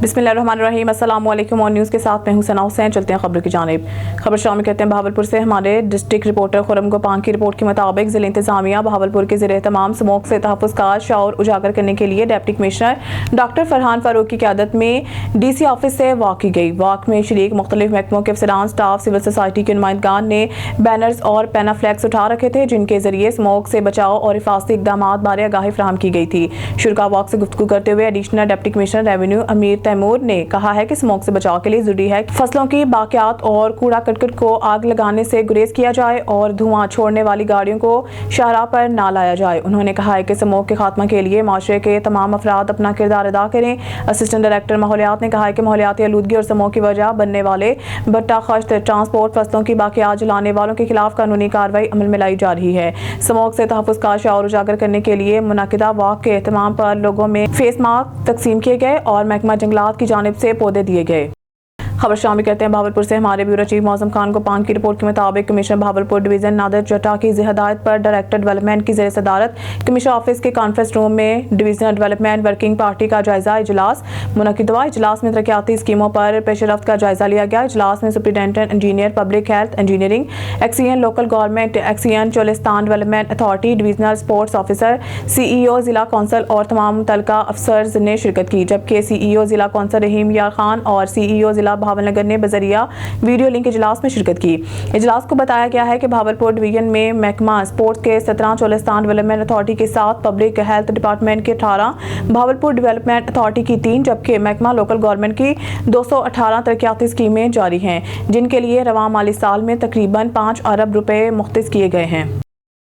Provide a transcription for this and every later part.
बिस्मिल्लाहिर्रहमानिर्रहीम। अस्सलाम वालेकुम। और न्यूज़ के साथ मैं हूं सना हुसैन। चलते हैं खबर की जानिब। खबर शामिल करते हैं बहावलपुर से। हमारे डिस्ट्रिक्ट रिपोर्टर खुरम गोपान की रिपोर्ट के मुताबिक ज़िला इंतज़ामिया बहावलपुर के ज़रिए तमाम स्मोक से तहफ़्फ़ुज़ का शऊर उजागर करने के लिए deputy commissioner doctor Farhan Farooq की क़यादत में DC ऑफिस से वॉक की गई। वॉक में शरीक मुख्तलिफ महकमों के अफसरान, स्टाफ, सिविल सोसाइटी के नुमाइंदगान ने बैनर्स और पेनाफ्लेक्स उठा रखे थे, जिनके जरिए स्मोक से बचाव और हिफाजती इक़दाम बारे आगाही फराहम की गई थी। शुरा वॉक से गुफ्तगू करते हुए एडिशनल डिप्टी कमिश्नर रेवेन्यू अमीर तैमूर ने कहा है कि स्मोक से बचाव के लिए जरूरी है कि फसलों की बाकियात और कूड़ा करकट को आग लगाने से गुरेज किया जाए और धुआं छोड़ने वाली गाड़ियों को शाहराह पर ना लाया जाए। उन्होंने कहा है कि स्मोक के खात्मा के लिए माशरे के तमाम अफराद अपना किरदार अदा करें। असिस्टेंट डायरेक्टर माहौलियात ने कहा है कि माहौलियाती आलूदगी और स्मोक की वजह बनने वाले भट्टा खश्त, ट्रांसपोर्ट, फसलों की बाकियात जलाने वालों के खिलाफ कानूनी कार्रवाई अमल में लाई जा रही है। स्मोक से तहफ़्फ़ुज़ का शऊर उजागर करने के लिए मुनाकिदा वॉक के एहतमाम पर लोगों में फेस मास्क तकसीम किए गए और महकमा जंगलात की जानिब से पौधे दिए गए। खबर शामिल करते हैं बहावलपुर से। हमारे ब्यूरो चीफ मौसम खान गोपान की रिपोर्ट के मुताबिक कमिश्नर बहावलपुर डिवीजन नादर जटा की हिदायत पर डायरेक्टर डेवलपमेंट की ज़ेर सदारत कमिश्नर ऑफिस के कॉन्फ्रेंस रूम में डिवीजनल डेवलपमेंट वर्किंग पार्टी का जायजा इजलास मुनक़िद हुआ। इजलास में तरक्याती स्कीमों पर पेशरफ्त का जायजा लिया गया। इजलास में superintendent engineer public health engineering, XEN local government, XEN Cholistan development authority, divisional sports officer, CEO जिला कौंसल और तमाम मुतल्लिका अफसर्स ने शिरकत की, जबकि CEO जिला कौंसल रहीम यार खान और CEO जिला भावलनगर ने बजरिया वीडियो लिंक इजलास में शिरकत की। इजलास को बताया गया है कि भावलपुर डिवीजन में महकमा स्पोर्ट्स के 17, चोलिस्तान डेवलपमेंट अथॉरिटी के 7, पब्लिक हेल्थ डिपार्टमेंट के 18, भावलपुर डेवलपमेंट अथॉरिटी की 3, जबकि महकमा लोकल गवर्नमेंट की 218 तरक्याती स्कीमें जारी हैं, जिनके लिए रवां माली साल में तकरीबन 5 अरब रुपए मुख्तस किए गए हैं।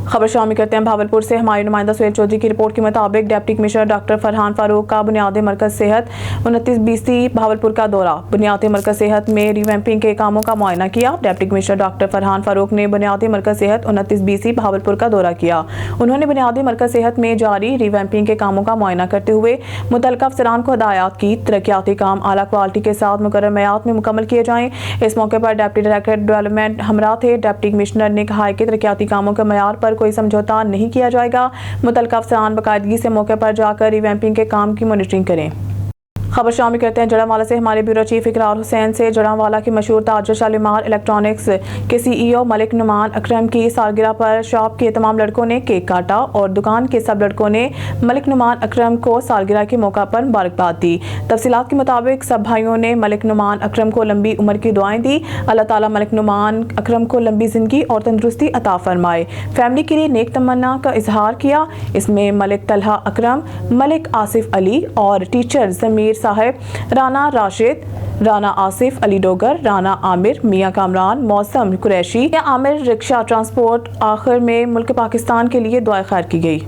खबर शामिल करते हैं भावलपुर से। हमारे नुमाइंदा सुहेल चौधरी की रिपोर्ट के मुताबिक deputy commissioner doctor Farhan Farooq का बुनियादी मरकज सेहत 29-20 भावलपुर का दौरा। बुनियादी मरकज सेहत में रिवैम्पिंग के कामों का मुआयना किया। Deputy commissioner doctor Farhan Farooq ने बुनियादी मरकज सेहत 29-20 भावलपुर का दौरा किया। उन्होंने बुनियादी मरकज सेहत में जारी रिवैम्पिंग के कामों का मुआयना करते हुए मुतल्लिका अफसरान को हदायत की तरक्याती काम आला क्वालिटी के साथ मुकर्रर मेयाद में मुकम्मल किए जाएं। इस मौके पर डिप्टी डायरेक्टर डेवलपमेंट हमरा थे। डिप्टी कमिश्नर ने कहा कि तरक्याती कामों के मयार पर कोई समझौता नहीं किया जाएगा। मुतल्लिका अफसरान बाकायदगी से मौके पर जाकर रिवैम्पिंग के काम की मॉनिटरिंग करें। खबर शामिल करते हैं जड़ांवाला से। हमारे ब्यूरो चीफ इकरार हुसैन से। जड़ांवाला के मशहूर ताजर शालीमार इलेक्ट्रॉनिक्स के CEO मलिक नुमान अकरम की सालगिरह पर शॉप के तमाम लड़कों ने केक काटा और दुकान के सब लड़कों ने मलिक नुमान अकरम को सालगिरह के मौका पर मुबारकबाद दी। तफसीलात के मुताबिक सब भाइयों ने मलिक नुमान अकरम को लंबी उम्र की दुआएं दी। अल्लाह ताला मलिक नुमान अकरम को लंबी जिंदगी और तंदुरुस्ती अता फरमाए। फैमिली के लिए नेक तमन्ना का इजहार किया। इसमें मलिक तलहा अकरम, मलिक आसिफ अली और टीचर जमीर साहब, राना राशिद, राना आसिफ अली डोगर, राना आमिर, मियां कामरान, मौसम कुरैशी, आमिर रिक्शा ट्रांसपोर्ट। आखिर में मुल्क पाकिस्तान के लिए दुआ खैर की गई।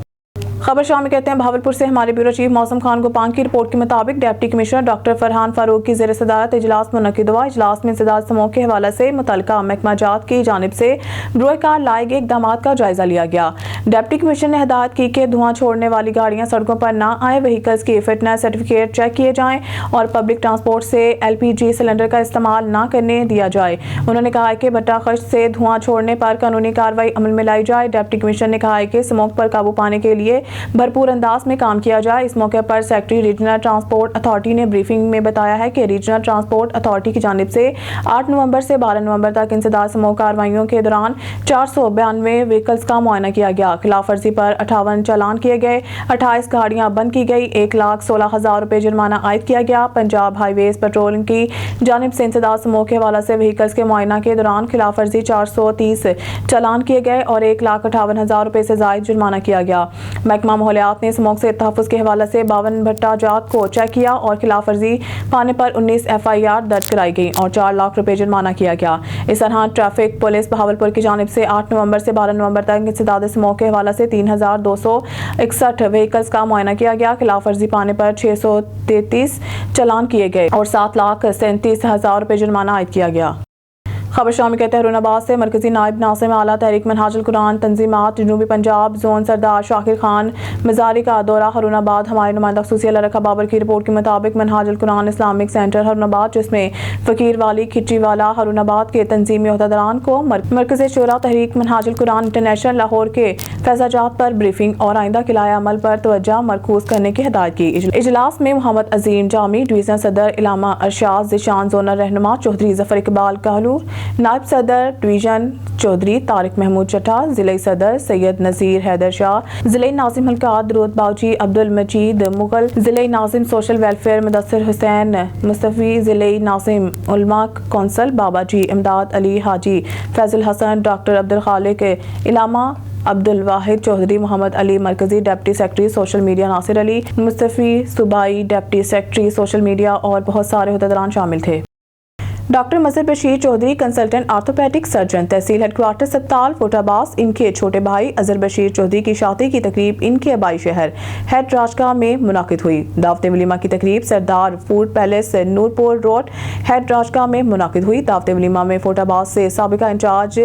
खबर शामिल कहते हैं भावलपुर से। हमारे ब्यूरो चीफ मौसम खान गोपान की रिपोर्ट के मुताबिक deputy commissioner doctor Farhan Farooq की ज़ेर सदारत इजलास मुनक़िद हुआ। इजलास में इंसदाद स्मोक के हवाले से मुतल्लिका महकमा जात की जानिब से बरोए कार लाए गए इक़दाम का जायजा लिया गया। डिप्टी कमिश्नर ने हिदायत की कि धुआं छोड़ने वाली गाड़ियां सड़कों पर ना आए, व्हीकल्स की फिटनेस सर्टिफिकेट चेक किए जाएं और पब्लिक ट्रांसपोर्ट से LPG सिलेंडर का इस्तेमाल ना करने दिया जाए। उन्होंने कहा कि भट्टा खश्त से धुआं छोड़ने पर कानूनी कार्रवाई अमल में लाई जाए। डिप्टी कमिश्नर ने कहा कि स्मोक पर काबू पाने के लिए भरपूर अंदाज में काम किया जाए। इस मौके पर सेक्रेटरी रीजनल ट्रांसपोर्ट अथॉरिटी ने ब्रीफिंग में बताया है कि रीजनल ट्रांसपोर्ट अथॉरिटी की जानिब से 8 नवंबर से 12 नवंबर तक इंसदाद स्मोक कार्रवाइयों के दौरान 492 व्हीकल्स का मुआयना किया गया। खिलाफ वर्जी पर 58 चालान किए गए, 28 गाड़ियां बंद की गई, 1,16,000 रुपए जुर्माना आयद किया गया। पंजाब हाईवेज पेट्रोलिंग की जानिब से इंसदाद स्मोक के हवाले से व्हीकल्स के मुआयना के दौरान खिलाफ वर्जी 430 चालान किए गए और 1,58,000 रुपए से जायद जुर्माना किया गया। महकमा माहौलियात ने स्मोक से तहफ़्फ़ुज़ के हवाले से 52 भट्टा जात को चेक किया और खिलाफ वर्जी पाने पर 19 FIR दर्ज कराई गई और 4 लाख रुपए जुर्माना किया गया। इस तरह ट्रैफिक पुलिस बहावलपुर की जानिब से 8 नवंबर से 12 नवंबर तक इंसदाद स्मोक के हवाले से 3,261 व्हीकल्स का मुआयना किया गया। खिलाफ वर्जी पाने पर 633 चालान किए गए और 7,37,000 रुपए जुर्माना आयद किया गया। खबर शामिल कहते हैं हरुणाबाद से मरकजी नायब नाज़िम आला तहरीक मनहाजुल कुरान तंजीमात जनूबी पंजाब जोन सरदार शाकिर खान मज़ारी का दौरा हरुणाबाद। हमारे नुमाइंदा ख़ुसूसी अल्लाह रखा बाबर की रिपोर्ट के मुताबिक मनहाजुल कुरान इस्लामिक सेंटर हरुणाबाद जिसमें फ़कीर वाली खिची वाला हरुणाबाद के तंजीमी अहदेदारान को मरकज़ शूरा तहरीक मनहाजुल कुरान इंटरनेशनल लाहौर के फैज़ाजात पर ब्रीफिंग और आइंदा किलाए अमल पर तवज्जो मरकूज़ करने की हिदायत की। इजलास में मोहम्मद अजीम जामी डिवीज़न सदर इलामा अरशाद ज़िशान जोनल रहनुमा चौधरी ज़फ़र इकबाल कहलूर नायब सदर डिवीजन चौधरी तारिक महमूद चट्टा ज़िले सदर सैयद नज़ीर हैदर शाह ज़िले नाज़िम हल्का दरूद बाउची अब्दुल मजीद मुगल ज़िले नाज़िम सोशल वेलफेयर मुदस्सिर हुसैन मुस्तफ़ी ज़िले नाज़िम उलमा कौंसल बाबा जी इमदाद अली हाजी फैज़ुल हसन डॉक्टर अब्दुल खालिक इलामा अब्दुल वाहिद चौधरी मोहम्मद अली मरकजी deputy secretary social media Nasir Ali Mustafi सूबाई डेप्टी सेक्रेटरी सोशल मीडिया और बहुत सारे अहदेदारान शामिल थे। Doctor Mazhar Bashir Chaudhry consultant orthopaedic surgeon tehsil headquarter अस्पताल फोटाबास इनके छोटे भाई अजहर बशीर चौधरी की शादी की तकरीब इनके आबाई शहर हेड राजगाह में मुनाकिद हुई। दावत वलीमा की तकरीब Sardar food palace Noorpur road head Rajgah में मुनाकिद हुई। दावत वलीमा में फोटाबास से साबिका incharge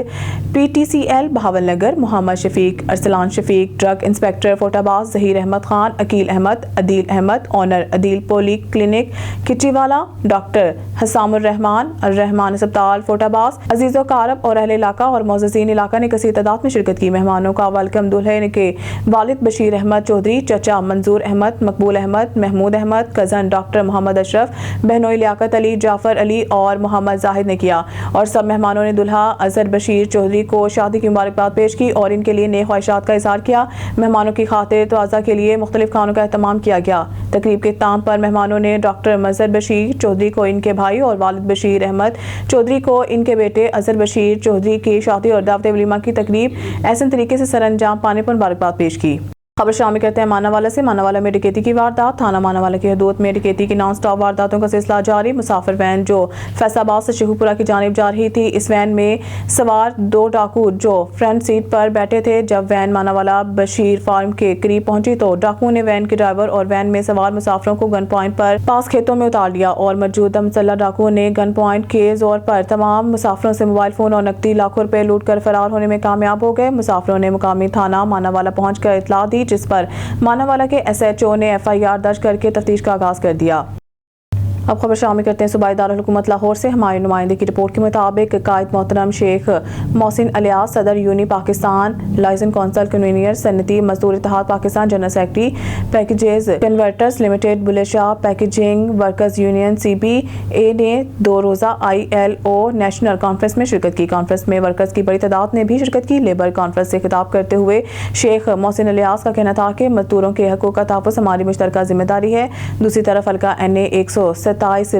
PTCL Bahawalnagar Mohammad Shafiq Arsalan Shafiq drug inspector Fort Abbas Zaheer Ahmed Khan Aqeel Ahmed Adeel Ahmed owner Adeel polyclinic Khichiwala doctor Hisamur Rehman Rehman अस्पताल फोटाबास अजीज़ो कारब और अहले इलाका और मोअज़्ज़िज़ीन इलाका ने कसीर तादाद में शिरकत की। मेहमानों का वेलकम दुल्हन के वालिद बशीर अहमद चौधरी चचा मंजूर अहमद मकबूल अहमद महमूद अहमद कज़न डॉक्टर मोहम्मद अशरफ बहनोई लियाकत अली जाफ़र अली और मोहम्मद जाहिद ने किया और सब मेहमानों ने दुल्हा अजहर बशीर चौधरी को शादी की मुबारकबाद पेश की और इनके लिए नेक ख्वाहिशात का इज़हार किया। मेहमानों की खातिर तवाज़ा के लिए मुख्तलिफ खानों का एहतमाम किया गया। तकरीब के इख्तिताम पर मेहमानों ने डॉक्टर मजहर बशीर चौधरी को इनके भाई और वालिद बशीर अहमद चौधरी को इनके बेटे अजहर बशीर चौधरी की शादी और दावत वलीमा की तकरीब एहसन तरीके से सरअंजाम पाने पर मुबारकबाद पेश की। खबर शामिल करते हैं मानावाला से। मानावाला में डकैती की वारदात। थाना मानावाला की हदूद में डकैती की नॉन स्टॉप वारदातों का सिलसिला जारी। मुसाफिर वैन जो फैसलाबाद से शेखुपुरा की जानिब जा रही थी, इस वैन में सवार 2 डाकू जो फ्रंट सीट पर बैठे थे। जब वैन मानावाला बशीर फार्म के करीब पहुंची तो डाकुओं ने वैन के ड्राइवर और वैन में सवार मुसाफिरों को गन पॉइंट पर पास खेतों में उतार लिया और मौजूदा मुसल्लह डाकुओं ने गन पॉइंट के जोर पर तमाम मुसाफिरों से मोबाइल फोन और नकदी लाखों रुपए लूट कर फरार होने में कामयाब हो गए। मुसाफिरों ने मुकामी थाना मानावाला पहुंचकर इतला दी जिस पर मानावाला के SHO ने FIR दर्ज करके तफ्तीश का आगाज कर दिया। अब खबर शामिल करते हैं सूबाई दारुल हुकूमत लाहौर से। हमारे नुमाइंदे की रिपोर्ट के मुताबिक कायद मोहतरम शेख मोहसिन अलियास सदर यूनी पाकिस्तान लाइसेंस कौंसल कन्वीनर सनती मजदूर इत्तेहाद Pakistan general secretary packages converters limited Bulleh Shah packaging workers union CBA ने 2 रोज़ा ILO नेशनल कॉन्फ्रेंस में शिरकत की। कॉन्फ्रेंस में वर्कर्स की बड़ी तादाद ने भी शिरकत की। लेबर कॉन्फ्रेंस से खिताब करते हुए शेख मोहसिन अलियास का कहना था कि मजदूरों के हकूक़ का तहफ़्फ़ुज़ हमारी मुश्तरका जिम्मेदारी है। दूसरी तरफ हल्का NA 127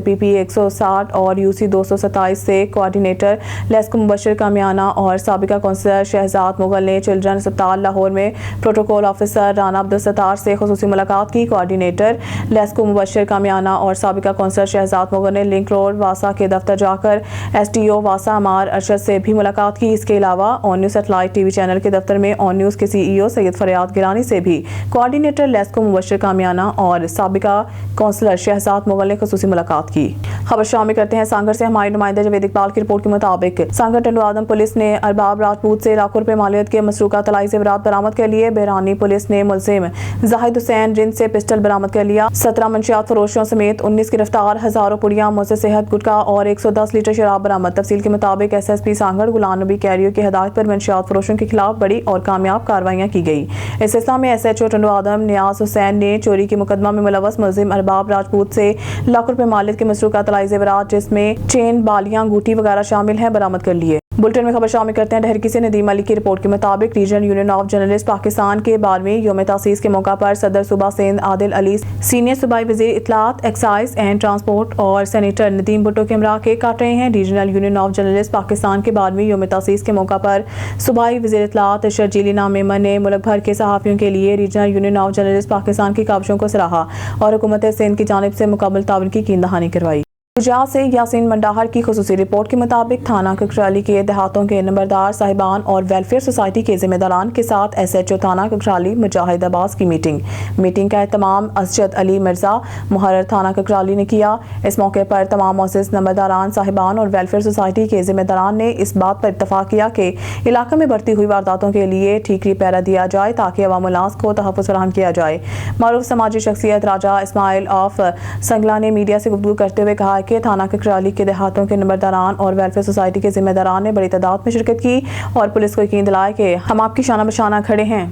PP 160 और UC 227 से कोऑर्डिनेटर लेस्को मुबशर कामियाना और साबिका कौंसलर शहजाद मुगल ने चिल्ड्रन अस्पताल लाहौर में प्रोटोकॉल ऑफिसर राना अब्दुल सत्तार से खुसूसी मुलाकात की। कोऑर्डिनेटर लेस्को मुबशर कामियाना और साबिका कौंसलर शहजाद मुगल ने लिंक रोड वासा के दफ्तर जाकर SDO वासा अमार अरशद से भी मुलाकात की। इसके अलावा on news satellite TV channel के दफ्तर में ऑन न्यूज़ के CEO सैयद फरियाद गिलानी से भी कोऑर्डिनेटर लेस्को मुबशर कामियाना और साबिका कौंसलर शहजाद मुगल ने खुसूसी मुलाकात की। खबर शामिल करते हैं सांगर से। हमारे नुमाइंदे जावेद इकबाल की रिपोर्ट के मुताबिक सांगर टंडू आदम पुलिस ने अरबाब राजपूत से लाखों रुपए मालियत के मसरूका तलाई ज़ेवरात बरामद कर लिए। बहरानी पुलिस ने मुलजिम जाहिद हुसैन रिंद से पिस्टल बरामद कर लिया। 17 मंशियात फरोशों समेत 19 गिरफ्तार। हजारों पुड़ियां मुझसे सेहत गुटखा और 110 लीटर शराब बरामद। तफसील के मुताबिक SSP सांगड़ गुलाम नबी कैरियो की हिदायत पर मंशियात फरोशों के खिलाफ बड़ी और कामयाब कार्रवाइयां की गई। इस सिलसिले में SHO टंडू आदम नियाज हुसैन ने चोरी के मुकदमा में मुलव्वस मुलजिम अरबाब राजपूत से लाखों रुपए मालियत के मसरूका तलाई ज़ेवरात जिसमें चेन बालियां अंगूठी वगैरह शामिल हैं बरामद कर लिए। बुलेटिन में खबर शामिल करते हैं डहरकी से। नदीम अली की रिपोर्ट के मुताबिक regional union of journalist Pakistan के 12वीं यौम तासीस के मौका पर सदर सूबा सिंध आदिल अली सीनियर सूबाई वज़ीर इत्तलात एक्साइज एंड ट्रांसपोर्ट और सेनेटर नदीम भुट्टो के हमरा केक काट रहे हैं। Regional union of journalist Pakistan के 12वीं यौम तासीस के मौका पर सूबाई वज़ीर इत्तलात शर्जीली नामेमन ने मुल्क भर के सहाफ़ियों के लिए regional union of journalist Pakistan की काविशों को सराहा और हुकूमत सिंध की जानिब से मुकम्मल ताउन की कीन दहानी करवाई। गुजरात से यासीन मंडाहर की खुसूसी रिपोर्ट के मुताबिक थाना ककराली के देहातों के नंबरदार साहिबान और वेलफेयर सोसाइटी के जिम्मेदारान के साथ SHO थाना ककराली मुजाहिद अब्बास की मीटिंग का एहतमाम असजद अली मिर्जा मुहर्रर थाना ककराली ने किया। इस मौके पर तमाम मुअज़्ज़िज़ नंबरदारान साहिबान और वेलफेयर सोसाइटी के जिम्मेदारान ने इस बात पर इत्तफाक किया कि इलाके में बढ़ती हुई वारदातों के लिए ठीकरी पैरा दिया जाए ताकि अवाम-उल-नास को तहफ़्फ़ुज़ फराहम किया जाए। मारूफ समाजी शख्सियत राजा इस्माइल ऑफ संगला ने मीडिया से गुफ्तगू करते हुए कहा कि थाना ककराली के देहातों के नंबरदारान और वेलफेयर सोसाइटी के जिम्मेदारान ने बड़ी तादाद में शिरकत की और पुलिस को यकीन दिलाया कि हम आपकी शाना बशाना खड़े हैं।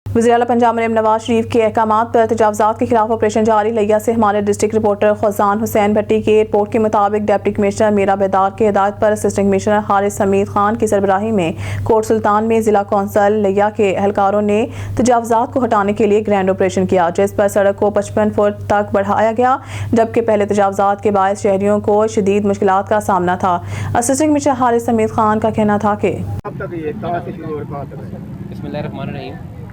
वज़ीर आला पंजाब मरीम नवाज शरीफ के अहकामात पर तजावुज़ात के खिलाफ ऑपरेशन जारी। लिया से हमारे डिस्ट्रिक्ट रिपोर्टर खजान हुसैन भट्टी की रिपोर्ट के मुताबिक डिप्टी कमिश्नर मीरा बेदार की हिदायत पर असिस्टेंट कमिश्नर हारिस हमीद खान की सरबराही में कोट सुल्तान में जिला कौंसल लिया के एहलकारों ने तजावुज़ात को हटाने के लिए ग्रैंड ऑपरेशन किया, जिस पर सड़क को 55 फुट तक बढ़ाया गया, जबकि पहले तजावुज़ात के बायस शहरियों को शदीद मुश्किलात का सामना था। असिस्टेंट कमिश्नर हारिस हमीद खान का कहना था कि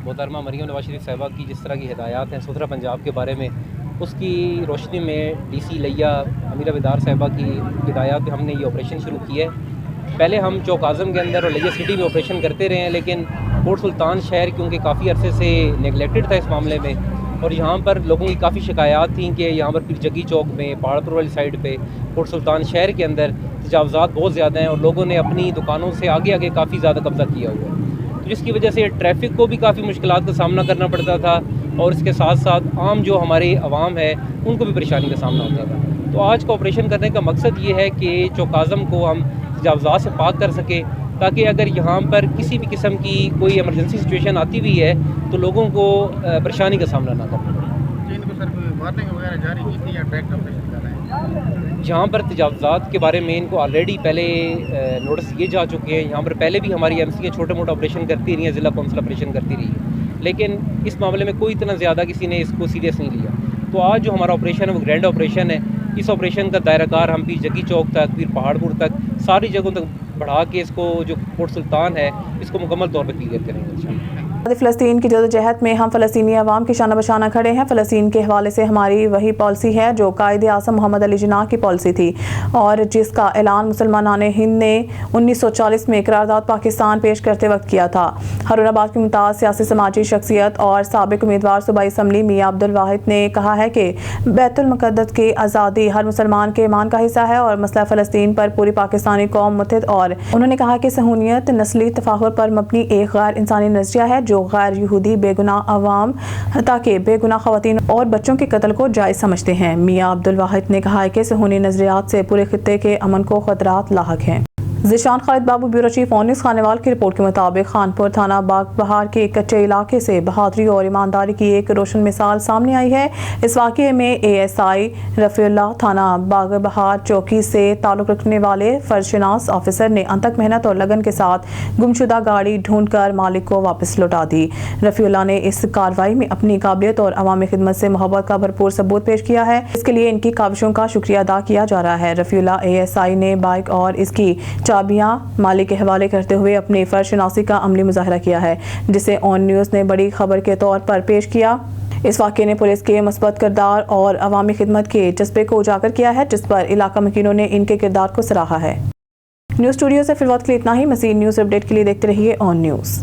मोहतरमा मरीम नवाज शरीफ साहिबा की जिस तरह की हिदायत हैं सुथरा पंजाब के बारे में, उसकी रोशनी में DC लिया मीरा बेदार साहिबा की हिदायत पे हमने ये ऑपरेशन शुरू किया है। पहले हम चौक आज़म के अंदर और लिया सिटी में ऑपरेशन करते रहे हैं, लेकिन कोट सुल्तान शहर क्योंकि काफ़ी अरसे से नेगलेक्टेड था इस मामले में और यहाँ पर लोगों की काफ़ी शिकायत थी कि यहाँ पर पीरजगी चौक में पहाड़पुर वाली साइड पे कोट सुल्तान शहर के अंदर तजावुज़ात बहुत ज़्यादा हैं और लोगों ने अपनी दुकानों से आगे आगे काफ़ी ज़्यादा कब्ज़ा किया हुआ है, जिसकी वजह से ट्रैफिक को भी काफ़ी मुश्किलात का सामना करना पड़ता था और इसके साथ साथ आम जो हमारे अवाम है उनको भी परेशानी का सामना होता था। तो आज का ऑपरेशन करने का मकसद ये है कि चौक आज़म को हम तजावुज़ात से पाक कर सके, ताकि अगर यहाँ पर किसी भी किस्म की कोई इमरजेंसी सिचुएशन आती भी है तो लोगों को परेशानी का सामना ना करना पड़े। जहाँ पर तजावुज़ात के बारे में इनको ऑलरेडी पहले नोटिस दिए जा चुके हैं। यहाँ पर पहले भी हमारी MCA छोटे मोटे ऑपरेशन करती रही है, ज़िला कौंसिल ऑपरेशन करती रही है, लेकिन इस मामले में कोई इतना ज़्यादा किसी ने इसको सीरियस नहीं लिया। तो आज जो हमारा ऑपरेशन है वो ग्रैंड ऑपरेशन है। इस ऑपरेशन का दायराकार हम पीरजगी चौक तक, पीर पहाड़पुर तक, सारी जगहों तक बढ़ा के इसको जो कोट सुल्तान है इसको मुकम्मल तौर पर क्लियर करेंगे इंशाअल्लाह। फ़लस्तीन की जदोजहद में हम फ़लस्तीनी अवाम की शाना बशाना खड़े हैं। फ़लस्तीन के हवाले से हमारी वही पॉलिसी है जो कायदे आज़म मोहम्मद अली जिन्नाह की पॉलिसी थी और जिसका ऐलान मुसलमानान हिंद ने 1940 में करारदाद पाकिस्तान पेश करते वक्त किया था। हारूनाबाद की मुमताज़ सियासी समाजी शख्सियत और साबिक उम्मीदवार सूबाई असम्बली मियां अब्दुल वाहिद ने कहा है कि बैतुल मुक़द्दस की आज़ादी हर मुसलमान के ईमान का हिस्सा है और मसला फ़लस्तीन पर पूरी पाकिस्तानी कौम मुत्तहिद। और उन्होंने कहा कि सहूनियत नस्ली तफाहुर पर मबनी एक गैर इंसानी नज़रिया है जो गैर यहूदी बेगुनाह अवाम ताकि बेगुनाह ख़वातीन और बच्चों के कत्ल को जायज़ समझते हैं। मियां अब्दुल वाहिद ने कहा है कि सहूनी नज़रियात से पूरे खित्ते के अमन को खतरात लाहक हैं। ज़ीशान खालिद बाबू ब्यूरो चीफ ऑनिस खानेवाल की रिपोर्ट के मुताबिक खानपुर थाना बाग बहार के एक कच्चे इलाके से बहादुरी और ईमानदारी की एक रोशन मिसाल सामने आई है। इस वाक़े में ASI रफ़ीउल्लाह थाना बाग बहार चौकी से ताल्लुक़ रखने वाले फर्जशनास ऑफिसर ने अनथक मेहनत और लगन के साथ गुमशुदा गाड़ी ढूंढकर मालिक को वापस लौटा दी। रफ़ीउल्लाह ने इस कार्रवाई में अपनी काबिलियत और अवामी खिदमत से मोहब्बत का भरपूर सबूत पेश किया है। इसके लिए इनकी काविशों का शुक्रिया अदा किया जा रहा है। रफ़ीउल्लाह ASI ने बाइक और इसकी चाबियां मालिक के हवाले करते हुए अपनी फर्जशनासी का अमली मुजाहरा किया है, जिसे ऑन न्यूज़ ने बड़ी खबर के तौर पर पेश किया। इस वाक़े ने पुलिस के मस्बत किरदार और अवामी खिदमत के जज्बे को उजागर किया है, जिस पर इलाका मकीनों ने इनके किरदार को सराहा है। न्यूज़ स्टूडियो से फिलहाल के लिए इतना ही। मज़ीद न्यूज़ अपडेट के लिए देखते रहिए ऑन न्यूज़।